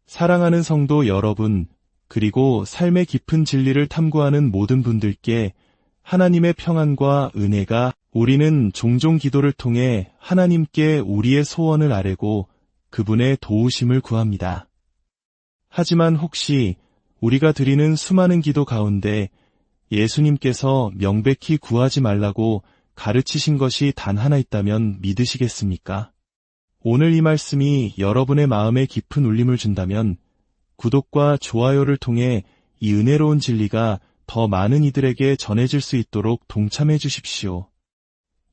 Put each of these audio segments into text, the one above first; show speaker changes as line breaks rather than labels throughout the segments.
사랑하는 성도 여러분, 그리고 삶의 깊은 진리를 탐구하는 모든 분들께 하나님의 평안과 은혜가 우리는 종종 기도를 통해 하나님께 우리의 소원을 아뢰고 그분의 도우심을 구합니다. 하지만 혹시 우리가 드리는 수많은 기도 가운데 예수님께서 명백히 구하지 말라고 가르치신 것이 단 하나 있다면 믿으시겠습니까? 오늘 이 말씀이 여러분의 마음에 깊은 울림을 준다면 구독과 좋아요를 통해 이 은혜로운 진리가 더 많은 이들에게 전해질 수 있도록 동참해 주십시오.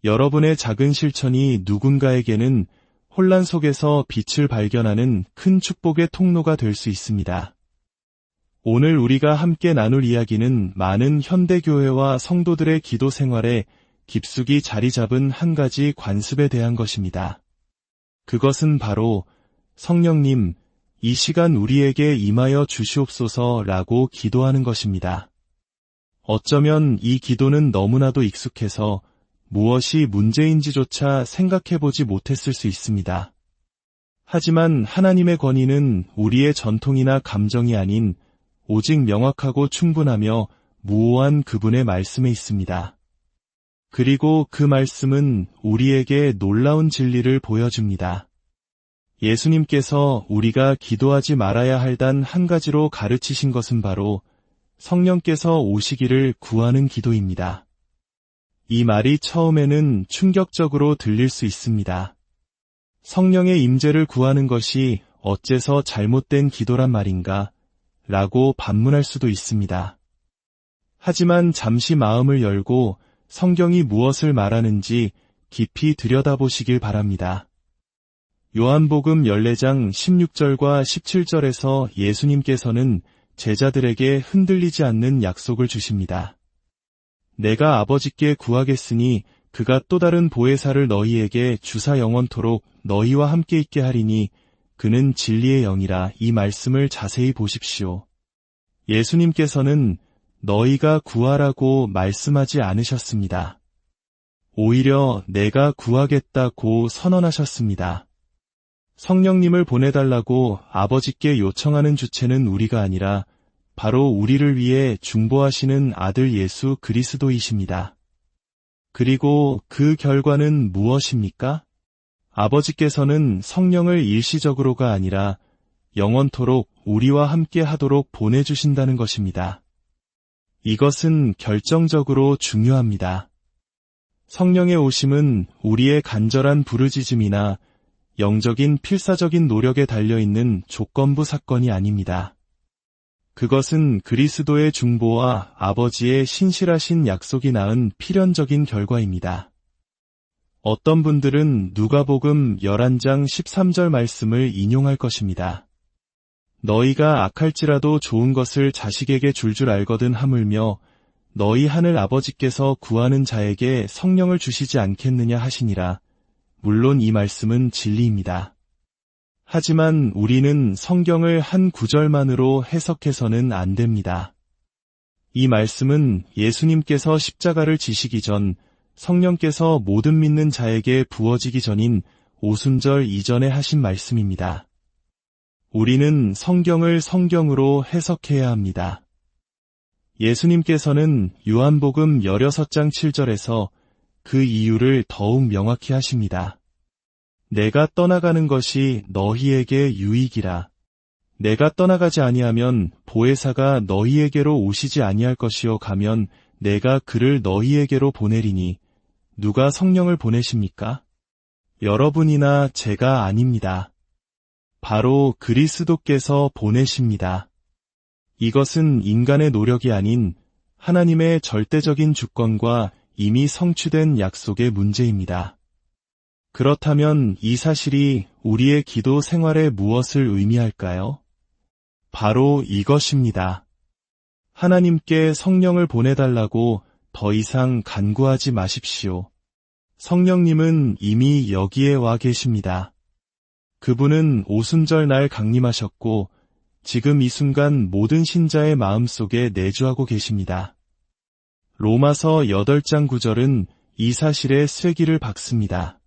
여러분의 작은 실천이 누군가에게는 혼란 속에서 빛을 발견하는 큰 축복의 통로가 될 수 있습니다. 오늘 우리가 함께 나눌 이야기는 많은 현대교회와 성도들의 기도 생활에 깊숙이 자리 잡은 한 가지 관습에 대한 것입니다. 그것은 바로 성령님, 이 시간 우리에게 임하여 주시옵소서라고 기도하는 것입니다. 어쩌면 이 기도는 너무나도 익숙해서 무엇이 문제인지조차 생각해보지 못했을 수 있습니다. 하지만 하나님의 권위는 우리의 전통이나 감정이 아닌 오직 명확하고 충분하며 무오한 그분의 말씀에 있습니다. 그리고 그 말씀은 우리에게 놀라운 진리를 보여줍니다. 예수님께서 우리가 기도하지 말아야 할 단 한 가지로 가르치신 것은 바로 성령께서 오시기를 구하는 기도입니다. 이 말이 처음에는 충격적으로 들릴 수 있습니다. 성령의 임재를 구하는 것이 어째서 잘못된 기도란 말인가? 라고 반문할 수도 있습니다. 하지만 잠시 마음을 열고 성경이 무엇을 말하는지 깊이 들여다보시길 바랍니다. 요한복음 14장 16절과 17절에서 예수님께서는 제자들에게 흔들리지 않는 약속을 주십니다. 내가 아버지께 구하겠으니 그가 또 다른 보혜사를 너희에게 주사 영원토록 너희와 함께 있게 하리니 그는 진리의 영이라. 이 말씀을 자세히 보십시오. 예수님께서는 너희가 구하라고 말씀하지 않으셨습니다. 오히려 내가 구하겠다고 선언하셨습니다. 성령님을 보내달라고 아버지께 요청하는 주체는 우리가 아니라 바로 우리를 위해 중보하시는 아들 예수 그리스도이십니다. 그리고 그 결과는 무엇입니까? 아버지께서는 성령을 일시적으로가 아니라 영원토록 우리와 함께 하도록 보내주신다는 것입니다. 이것은 결정적으로 중요합니다. 성령의 오심은 우리의 간절한 부르짖음이나 영적인 필사적인 노력에 달려있는 조건부 사건이 아닙니다. 그것은 그리스도의 중보와 아버지의 신실하신 약속이 낳은 필연적인 결과입니다. 어떤 분들은 누가복음 11장 13절 말씀을 인용할 것입니다. 너희가 악할지라도 좋은 것을 자식에게 줄 알거든 하물며 너희 하늘 아버지께서 구하는 자에게 성령을 주시지 않겠느냐 하시니라. 물론 이 말씀은 진리입니다. 하지만 우리는 성경을 한 구절만으로 해석해서는 안 됩니다. 이 말씀은 예수님께서 십자가를 지시기 전 성령께서 모든 믿는 자에게 부어지기 전인 오순절 이전에 하신 말씀입니다. 우리는 성경을 성경으로 해석해야 합니다. 예수님께서는 요한복음 16장 7절에서 그 이유를 더욱 명확히 하십니다. 내가 떠나가는 것이 너희에게 유익이라. 내가 떠나가지 아니하면 보혜사가 너희에게로 오시지 아니할 것이요 가면 내가 그를 너희에게로 보내리니 누가 성령을 보내십니까? 여러분이나 제가 아닙니다. 바로 그리스도께서 보내십니다. 이것은 인간의 노력이 아닌 하나님의 절대적인 주권과 이미 성취된 약속의 문제입니다. 그렇다면 이 사실이 우리의 기도 생활에 무엇을 의미할까요? 바로 이것입니다. 하나님께 성령을 보내달라고 더 이상 간구하지 마십시오. 성령님은 이미 여기에 와 계십니다. 그분은 오순절 날 강림하셨고 지금 이 순간 모든 신자의 마음속에 내주하고 계십니다. 로마서 8장 9절은 이 사실에 쐐기를 박습니다.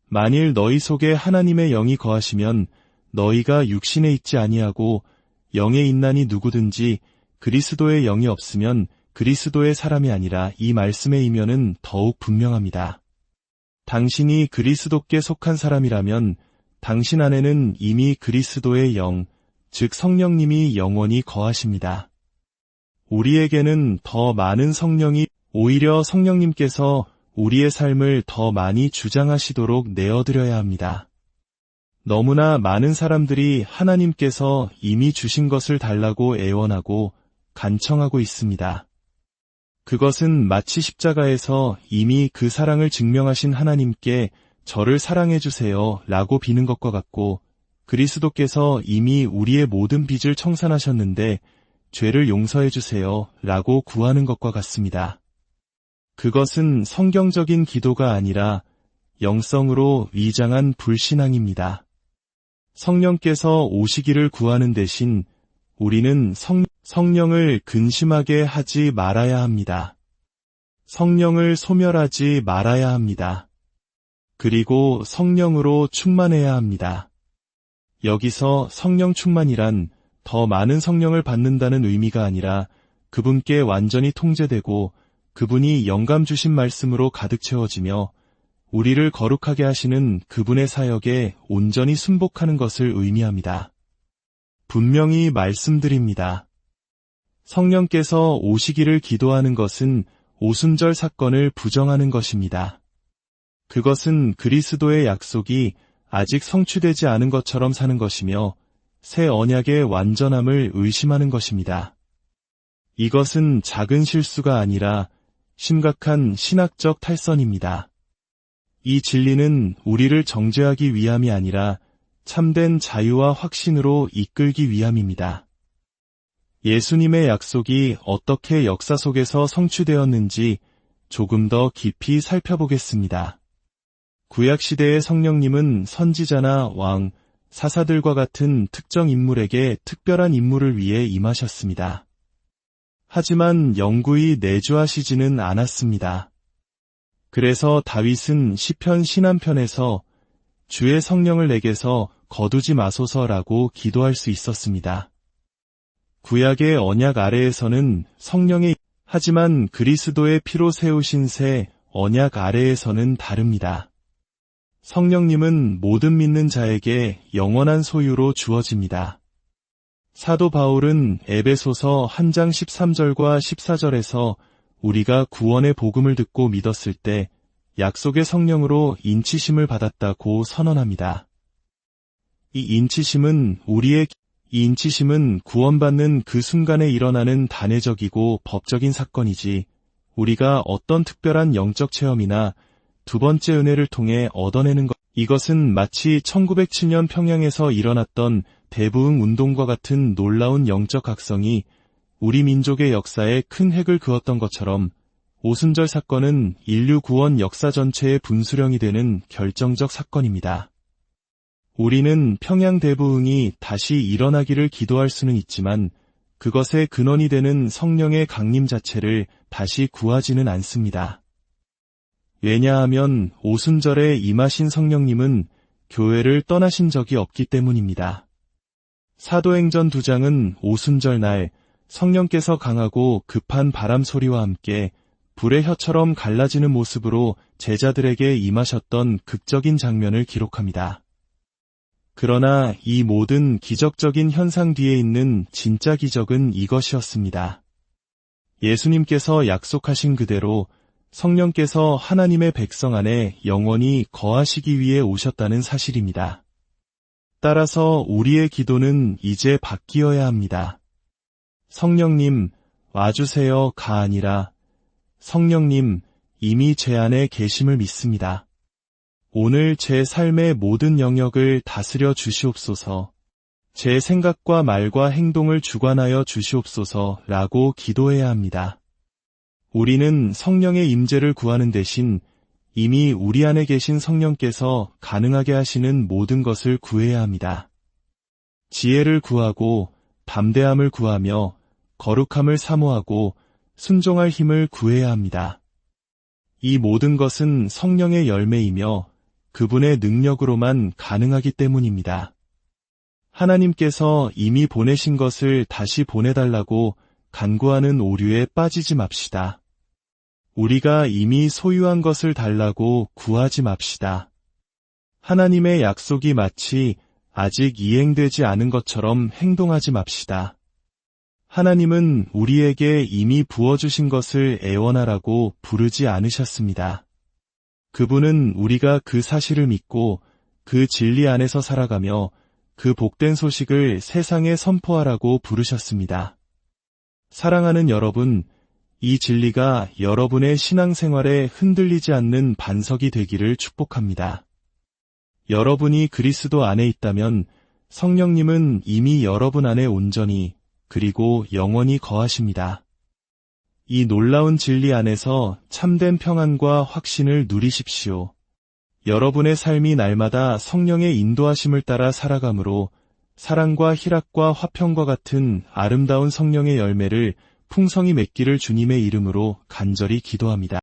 만일 너희 속에 하나님의 영이 거하시면 너희가 육신에 있지 아니하고 영에 있나니 누구든지 그리스도의 영이 없으면 그리스도의 사람이 아니라 이 말씀의 이면은 더욱 분명합니다. 당신이 그리스도께 속한 사람이라면 당신 안에는 이미 그리스도의 영, 즉 성령님이 영원히 거하십니다. 우리에게는 더 많은 성령이 오히려 성령님께서 우리의 삶을 더 많이 주장하시도록 내어드려야 합니다. 너무나 많은 사람들이 하나님께서 이미 주신 것을 달라고 애원하고 간청하고 있습니다. 그것은 마치 십자가에서 이미 그 사랑을 증명하신 하나님께 저를 사랑해 주세요 라고 비는 것과 같고 그리스도께서 이미 우리의 모든 빚을 청산하셨는데 죄를 용서해 주세요 라고 구하는 것과 같습니다. 그것은 성경적인 기도가 아니라 영성으로 위장한 불신앙입니다. 성령께서 오시기를 구하는 대신 우리는 성령을 근심하게 하지 말아야 합니다. 성령을 소멸하지 말아야 합니다. 그리고 성령으로 충만해야 합니다. 여기서 성령 충만이란 더 많은 성령을 받는다는 의미가 아니라 그분께 완전히 통제되고 그분이 영감 주신 말씀으로 가득 채워지며 우리를 거룩하게 하시는 그분의 사역에 온전히 순복하는 것을 의미합니다. 분명히 말씀드립니다. 성령께서 오시기를 기도하는 것은 오순절 사건을 부정하는 것입니다. 그것은 그리스도의 약속이 아직 성취되지 않은 것처럼 사는 것이며 새 언약의 완전함을 의심하는 것입니다. 이것은 작은 실수가 아니라 심각한 신학적 탈선입니다. 이 진리는 우리를 정죄하기 위함이 아니라 참된 자유와 확신으로 이끌기 위함입니다. 예수님의 약속이 어떻게 역사 속에서 성취되었는지 조금 더 깊이 살펴보겠습니다. 구약시대의 성령님은 선지자나 왕, 사사들과 같은 특정 인물에게 특별한 임무를 위해 임하셨습니다. 하지만 영구히 내주하시지는 않았습니다. 그래서 다윗은 시편 신한편에서 주의 성령을 내게서 거두지 마소서라고 기도할 수 있었습니다. 구약의 언약 아래에서는 하지만 그리스도의 피로 세우신 새 언약 아래에서는 다릅니다. 성령님은 모든 믿는 자에게 영원한 소유로 주어집니다. 사도 바울은 에베소서 1장 13절과 14절에서 우리가 구원의 복음을 듣고 믿었을 때 약속의 성령으로 인치심을 받았다고 선언합니다. 이 인치심은 구원받는 그 순간에 일어나는 단회적이고 법적인 사건이지 우리가 어떤 특별한 영적 체험이나 두 번째 은혜를 통해 얻어내는 것. 이것은 마치 1907년 평양에서 일어났던 대부흥 운동과 같은 놀라운 영적 각성이 우리 민족의 역사에 큰 획을 그었던 것처럼 오순절 사건은 인류 구원 역사 전체의 분수령이 되는 결정적 사건입니다. 우리는 평양 대부흥이 다시 일어나기를 기도할 수는 있지만 그것의 근원이 되는 성령의 강림 자체를 다시 구하지는 않습니다. 왜냐하면 오순절에 임하신 성령님은 교회를 떠나신 적이 없기 때문입니다. 사도행전 2장은 오순절 날 성령께서 강하고 급한 바람 소리와 함께 불의 혀처럼 갈라지는 모습으로 제자들에게 임하셨던 극적인 장면을 기록합니다. 그러나 이 모든 기적적인 현상 뒤에 있는 진짜 기적은 이것이었습니다. 예수님께서 약속하신 그대로 성령께서 하나님의 백성 안에 영원히 거하시기 위해 오셨다는 사실입니다. 따라서 우리의 기도는 이제 바뀌어야 합니다. 성령님, 와주세요가 아니라 성령님, 이미 제 안에 계심을 믿습니다. 오늘 제 삶의 모든 영역을 다스려 주시옵소서, 제 생각과 말과 행동을 주관하여 주시옵소서라고 기도해야 합니다. 우리는 성령의 임재를 구하는 대신 이미 우리 안에 계신 성령께서 가능하게 하시는 모든 것을 구해야 합니다. 지혜를 구하고 담대함을 구하며 거룩함을 사모하고 순종할 힘을 구해야 합니다. 이 모든 것은 성령의 열매이며 그분의 능력으로만 가능하기 때문입니다. 하나님께서 이미 보내신 것을 다시 보내달라고 간구하는 오류에 빠지지 맙시다. 우리가 이미 소유한 것을 달라고 구하지 맙시다. 하나님의 약속이 마치 아직 이행되지 않은 것처럼 행동하지 맙시다. 하나님은 우리에게 이미 부어주신 것을 애원하라고 부르지 않으셨습니다. 그분은 우리가 그 사실을 믿고 그 진리 안에서 살아가며 그 복된 소식을 세상에 선포하라고 부르셨습니다. 사랑하는 여러분, 이 진리가 여러분의 신앙생활에 흔들리지 않는 반석이 되기를 축복합니다. 여러분이 그리스도 안에 있다면 성령님은 이미 여러분 안에 온전히 그리고 영원히 거하십니다. 이 놀라운 진리 안에서 참된 평안과 확신을 누리십시오. 여러분의 삶이 날마다 성령의 인도하심을 따라 살아감으로 사랑과 희락과 화평과 같은 아름다운 성령의 열매를 풍성히 맺기를 주님의 이름으로 간절히 기도합니다.